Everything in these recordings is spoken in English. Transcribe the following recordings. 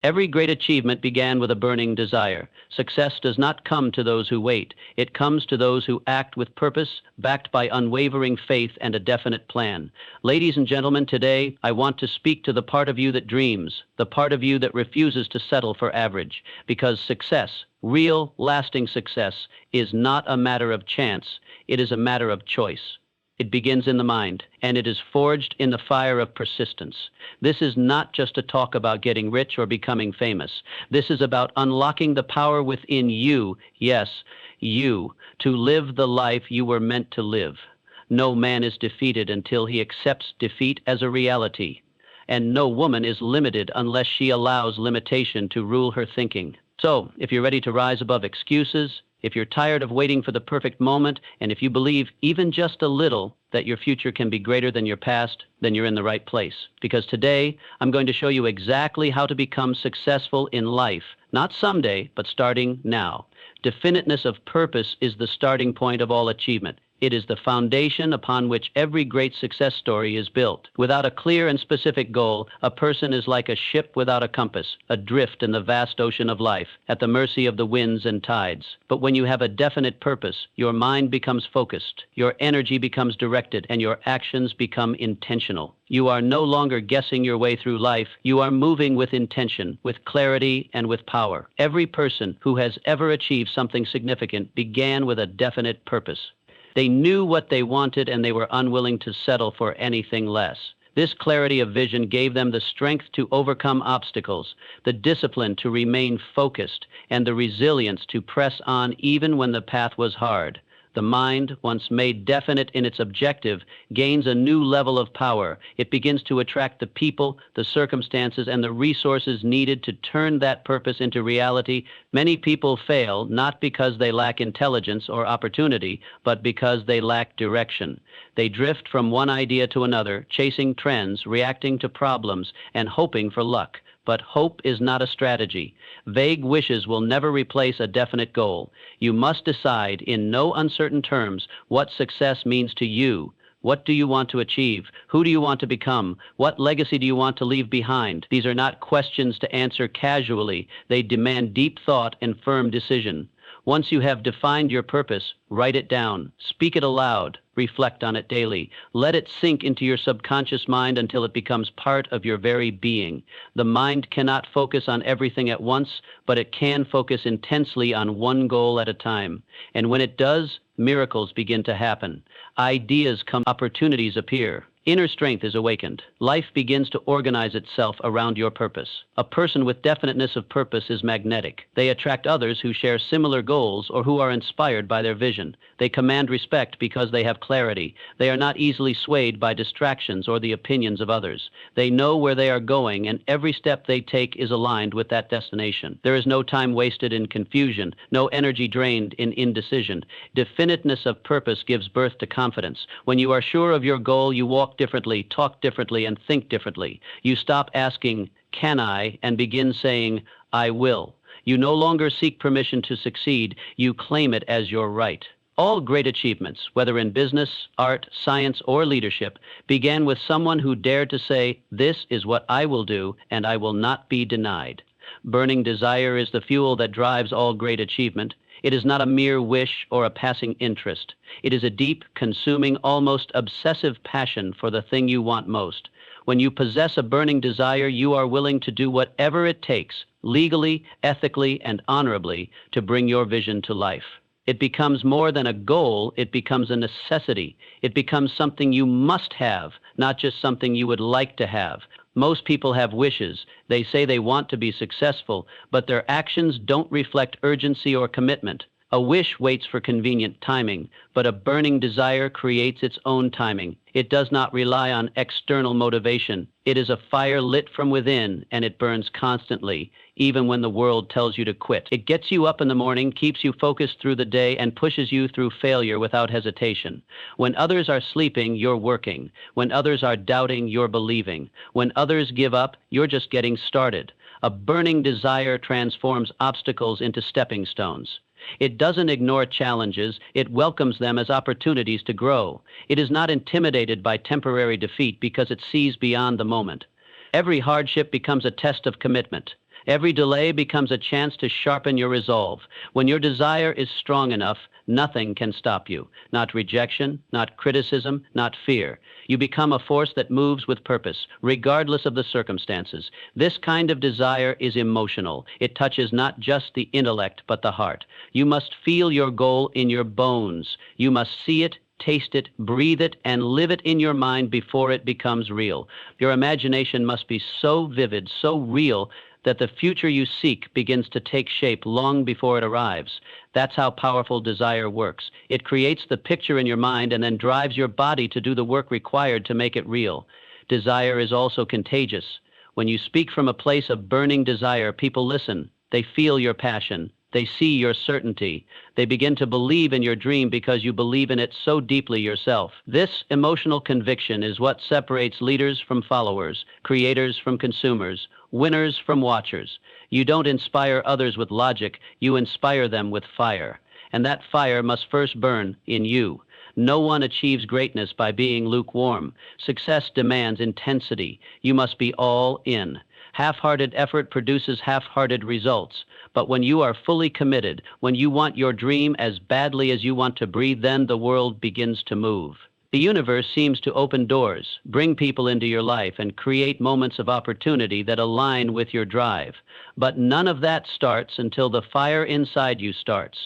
Every great achievement began with a burning desire. Success does not come to those who wait. It comes to those who act with purpose, backed by unwavering faith and a definite plan. Ladies and gentlemen, today I want to speak to the part of you that dreams, the part of you that refuses to settle for average, because success, real, lasting success, is not a matter of chance. It is a matter of choice. It begins in the mind, and it is forged in the fire of persistence. This is not just a talk about getting rich or becoming famous. This is about unlocking the power within you, yes, you, to live the life you were meant to live. No man is defeated until he accepts defeat as a reality. And no woman is limited unless she allows limitation to rule her thinking. So, if you're ready to rise above excuses, if you're tired of waiting for the perfect moment, and if you believe even just a little that your future can be greater than your past, then you're in the right place. Because today, I'm going to show you exactly how to become successful in life. Not someday, but starting now. Definiteness of purpose is the starting point of all achievement. It is the foundation upon which every great success story is built. Without a clear and specific goal, a person is like a ship without a compass, adrift in the vast ocean of life, at the mercy of the winds and tides. But when you have a definite purpose, your mind becomes focused, your energy becomes directed, and your actions become intentional. You are no longer guessing your way through life. You are moving with intention, with clarity, and with power. Every person who has ever achieved something significant began with a definite purpose. They knew what they wanted, and they were unwilling to settle for anything less. This clarity of vision gave them the strength to overcome obstacles, the discipline to remain focused, and the resilience to press on even when the path was hard. The mind, once made definite in its objective, gains a new level of power. It begins to attract the people, the circumstances, and the resources needed to turn that purpose into reality. Many people fail not because they lack intelligence or opportunity, but because they lack direction. They drift from one idea to another, chasing trends, reacting to problems, and hoping for luck. But hope is not a strategy. Vague wishes will never replace a definite goal. You must decide in no uncertain terms what success means to you. What do you want to achieve? Who do you want to become? What legacy do you want to leave behind? These are not questions to answer casually. They demand deep thought and firm decision. Once you have defined your purpose, write it down, speak it aloud, reflect on it daily. Let it sink into your subconscious mind until it becomes part of your very being. The mind cannot focus on everything at once, but it can focus intensely on one goal at a time. And when it does, miracles begin to happen. Ideas come, opportunities appear. Inner strength is awakened. Life begins to organize itself around your purpose. A person with definiteness of purpose is magnetic. They attract others who share similar goals or who are inspired by their vision. They command respect because they have clarity. They are not easily swayed by distractions or the opinions of others. They know where they are going, and every step they take is aligned with that destination. There is no time wasted in confusion, no energy drained in indecision. Definiteness of purpose gives birth to confidence. When you are sure of your goal, you walk differently, talk differently, and think differently. You stop asking, "Can I?" and begin saying, "I will." You no longer seek permission to succeed. You claim it as your right. All great achievements, whether in business, art, science, or leadership, began with someone who dared to say, "This is what I will do, and I will not be denied." Burning desire is the fuel that drives all great achievement. It is not a mere wish or a passing interest. It is a deep, consuming, almost obsessive passion for the thing you want most. When you possess a burning desire, you are willing to do whatever it takes, legally, ethically, and honorably, to bring your vision to life. It becomes more than a goal, it becomes a necessity. It becomes something you must have, not just something you would like to have. Most people have wishes. They say they want to be successful, but their actions don't reflect urgency or commitment. A wish waits for convenient timing, but a burning desire creates its own timing. It does not rely on external motivation. It is a fire lit from within, and it burns constantly, even when the world tells you to quit. It gets you up in the morning, keeps you focused through the day, and pushes you through failure without hesitation. When others are sleeping, you're working. When others are doubting, you're believing. When others give up, you're just getting started. A burning desire transforms obstacles into stepping stones. It doesn't ignore challenges. It welcomes them as opportunities to grow. It is not intimidated by temporary defeat because it sees beyond the moment. Every hardship becomes a test of commitment. Every delay becomes a chance to sharpen your resolve. When your desire is strong enough, nothing can stop you. Not rejection, not criticism, not fear. You become a force that moves with purpose, regardless of the circumstances. This kind of desire is emotional. It touches not just the intellect, but the heart. You must feel your goal in your bones. You must see it, taste it, breathe it, and live it in your mind before it becomes real. Your imagination must be so vivid, so real, that the future you seek begins to take shape long before it arrives. That's how powerful desire works. It creates the picture in your mind and then drives your body to do the work required to make it real. Desire is also contagious. When you speak from a place of burning desire, people listen. They feel your passion. They see your certainty. They begin to believe in your dream because you believe in it so deeply yourself. This emotional conviction is what separates leaders from followers, creators from consumers, winners from watchers. You don't inspire others with logic, you inspire them with fire. And that fire must first burn in you. No one achieves greatness by being lukewarm. Success demands intensity. You must be all in. Half-hearted effort produces half-hearted results. But when you are fully committed, when you want your dream as badly as you want to breathe, then the world begins to move. The universe seems to open doors, bring people into your life, and create moments of opportunity that align with your drive. But none of that starts until the fire inside you starts.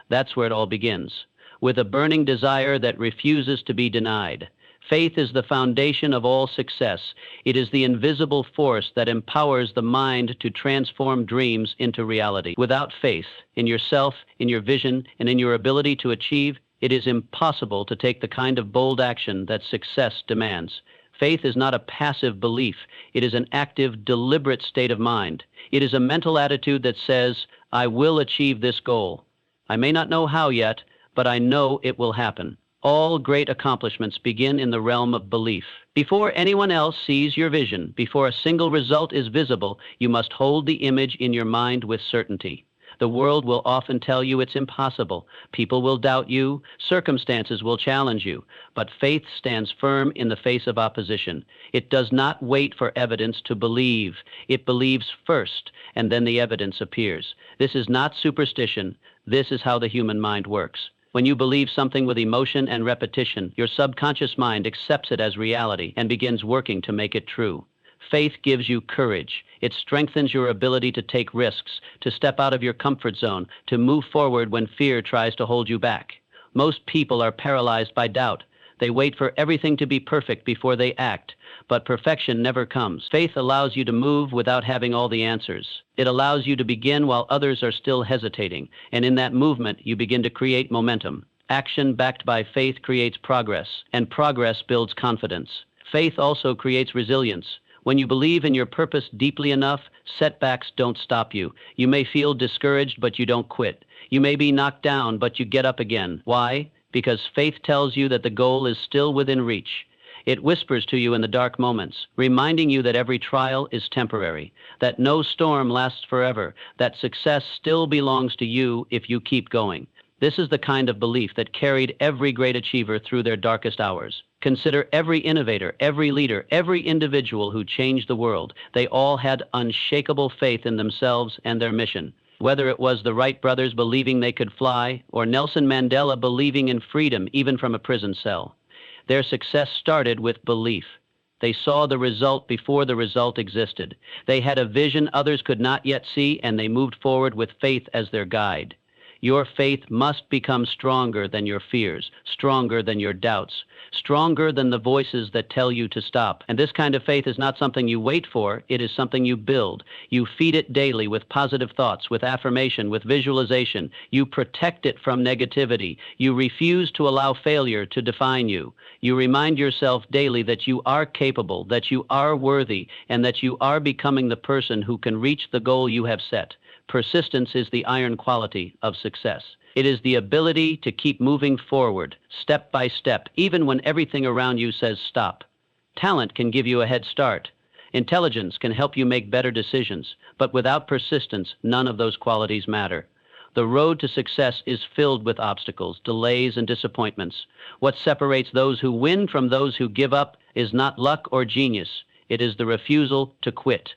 That's where it all begins, with a burning desire that refuses to be denied. Faith is the foundation of all success. It is the invisible force that empowers the mind to transform dreams into reality. Without faith in yourself, in your vision, and in your ability to achieve, it is impossible to take the kind of bold action that success demands. Faith is not a passive belief. It is an active, deliberate state of mind. It is a mental attitude that says, I will achieve this goal. I may not know how yet, but I know it will happen. All great accomplishments begin in the realm of belief. Before anyone else sees your vision, before a single result is visible, you must hold the image in your mind with certainty. The world will often tell you it's impossible. People will doubt you. Circumstances will challenge you. But faith stands firm in the face of opposition. It does not wait for evidence to believe. It believes first, and then the evidence appears. This is not superstition. This is how the human mind works. When you believe something with emotion and repetition, your subconscious mind accepts it as reality and begins working to make it true. Faith gives you courage. It strengthens your ability to take risks, to step out of your comfort zone, to move forward when fear tries to hold you back. Most people are paralyzed by doubt. They wait for everything to be perfect before they act, but perfection never comes. Faith allows you to move without having all the answers. It allows you to begin while others are still hesitating, and in that movement, you begin to create momentum. Action backed by faith creates progress, and progress builds confidence. Faith also creates resilience. When you believe in your purpose deeply enough, setbacks don't stop you. You may feel discouraged, but you don't quit. You may be knocked down, but you get up again. Why? Because faith tells you that the goal is still within reach. It whispers to you in the dark moments, reminding you that every trial is temporary, that no storm lasts forever, that success still belongs to you if you keep going. This is the kind of belief that carried every great achiever through their darkest hours. Consider every innovator, every leader, every individual who changed the world. They all had unshakable faith in themselves and their mission. Whether it was the Wright brothers believing they could fly, or Nelson Mandela believing in freedom even from a prison cell, their success started with belief. They saw the result before the result existed. They had a vision others could not yet see, and they moved forward with faith as their guide. Your faith must become stronger than your fears, stronger than your doubts, stronger than the voices that tell you to stop. And this kind of faith is not something you wait for, it is something you build. You feed it daily with positive thoughts, with affirmation, with visualization. You protect it from negativity. You refuse to allow failure to define you. You remind yourself daily that you are capable, that you are worthy, and that you are becoming the person who can reach the goal you have set. Persistence is the iron quality of success. It is the ability to keep moving forward, step by step, even when everything around you says stop. Talent can give you a head start. Intelligence can help you make better decisions, but without persistence, none of those qualities matter. The road to success is filled with obstacles, delays, and disappointments. What separates those who win from those who give up is not luck or genius. It is the refusal to quit.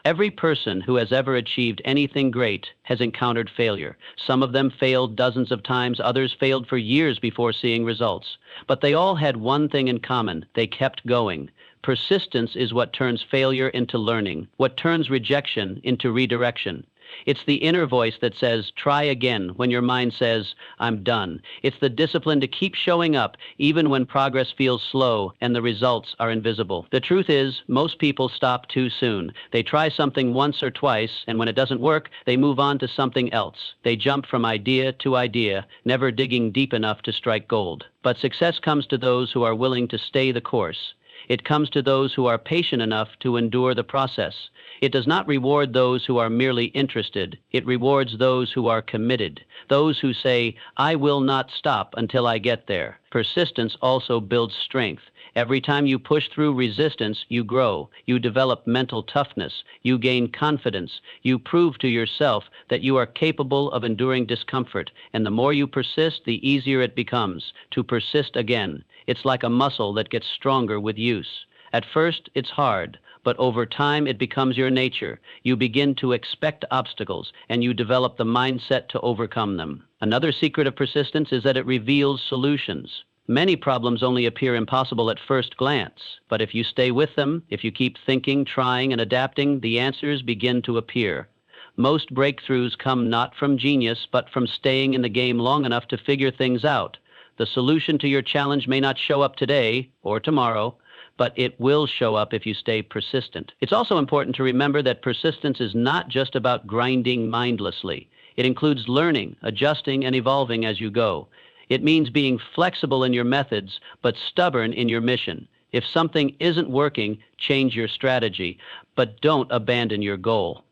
Every person who has ever achieved anything great has encountered failure. Some of them failed dozens of times, others failed for years before seeing results. But they all had one thing in common: they kept going. Persistence is what turns failure into learning, what turns rejection into redirection. It's the inner voice that says, try again, when your mind says, I'm done. It's the discipline to keep showing up, even when progress feels slow and the results are invisible. The truth is, most people stop too soon. They try something once or twice, and when it doesn't work, they move on to something else. They jump from idea to idea, never digging deep enough to strike gold. But success comes to those who are willing to stay the course. It comes to those who are patient enough to endure the process. It does not reward those who are merely interested. It rewards those who are committed, those who say, I will not stop until I get there. Persistence also builds strength. Every time you push through resistance, you grow. You develop mental toughness. You gain confidence. You prove to yourself that you are capable of enduring discomfort. And the more you persist, the easier it becomes to persist again. It's like a muscle that gets stronger with use. At first, it's hard, but over time it becomes your nature. You begin to expect obstacles, and you develop the mindset to overcome them. Another secret of persistence is that it reveals solutions. Many problems only appear impossible at first glance, but if you stay with them, if you keep thinking, trying, and adapting, the answers begin to appear. Most breakthroughs come not from genius, but from staying in the game long enough to figure things out. The solution to your challenge may not show up today or tomorrow, but it will show up if you stay persistent. It's also important to remember that persistence is not just about grinding mindlessly. It includes learning, adjusting, and evolving as you go. It means being flexible in your methods, but stubborn in your mission. If something isn't working, change your strategy, but don't abandon your goal.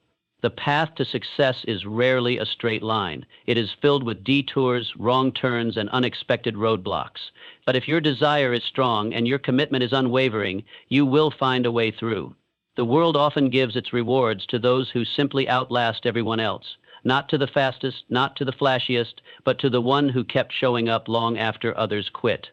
The path to success is rarely a straight line. It is filled with detours, wrong turns, and unexpected roadblocks. But if your desire is strong and your commitment is unwavering, you will find a way through. The world often gives its rewards to those who simply outlast everyone else. Not to the fastest, not to the flashiest, but to the one who kept showing up long after others quit.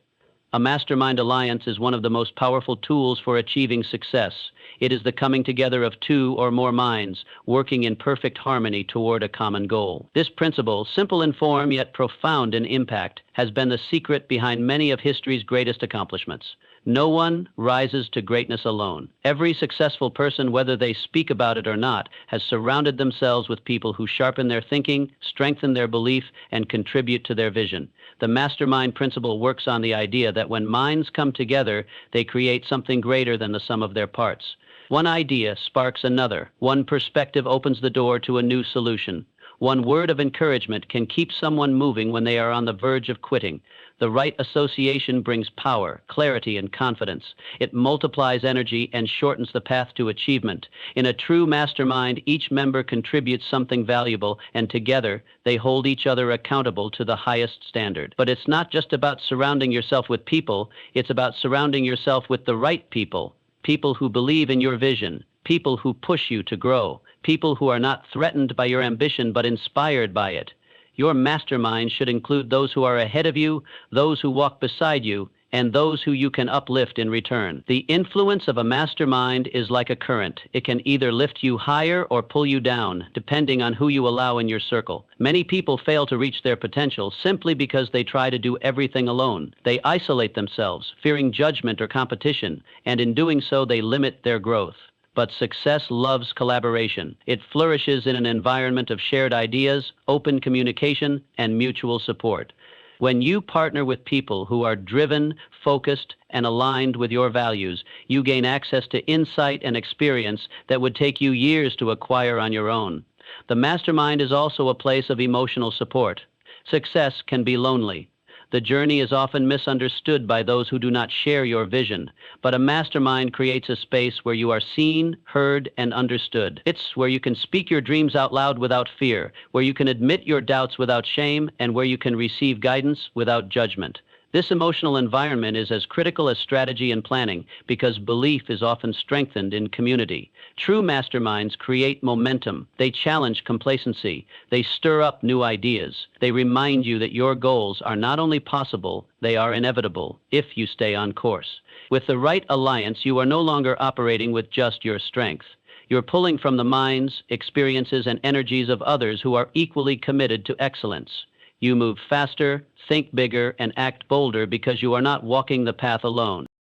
A mastermind alliance is one of the most powerful tools for achieving success. It is the coming together of two or more minds, working in perfect harmony toward a common goal. This principle, simple in form yet profound in impact, has been the secret behind many of history's greatest accomplishments. No one rises to greatness alone. Every successful person, whether they speak about it or not, has surrounded themselves with people who sharpen their thinking, strengthen their belief, and contribute to their vision. The mastermind principle works on the idea that when minds come together, they create something greater than the sum of their parts. One idea sparks another. One perspective opens the door to a new solution. One word of encouragement can keep someone moving when they are on the verge of quitting. The right association brings power, clarity, and confidence. It multiplies energy and shortens the path to achievement. In a true mastermind, each member contributes something valuable, and together they hold each other accountable to the highest standard. But it's not just about surrounding yourself with people, it's about surrounding yourself with the right people. People who believe in your vision, people who push you to grow, people who are not threatened by your ambition but inspired by it. Your mastermind should include those who are ahead of you, those who walk beside you, and those who you can uplift in return. The influence of a mastermind is like a current. It can either lift you higher or pull you down, depending on who you allow in your circle. Many people fail to reach their potential simply because they try to do everything alone. They isolate themselves, fearing judgment or competition, and in doing so, they limit their growth. But success loves collaboration. It flourishes in an environment of shared ideas, open communication, and mutual support. When you partner with people who are driven, focused, and aligned with your values, you gain access to insight and experience that would take you years to acquire on your own. The mastermind is also a place of emotional support. Success can be lonely. The journey is often misunderstood by those who do not share your vision, but a mastermind creates a space where you are seen, heard, and understood. It's where you can speak your dreams out loud without fear, where you can admit your doubts without shame, and where you can receive guidance without judgment. This emotional environment is as critical as strategy and planning because belief is often strengthened in community. True masterminds create momentum. They challenge complacency. They stir up new ideas. They remind you that your goals are not only possible, they are inevitable if you stay on course. With the right alliance, you are no longer operating with just your strength. You're pulling from the minds, experiences, and energies of others who are equally committed to excellence. You move faster, think bigger, and act bolder because you are not walking the path alone.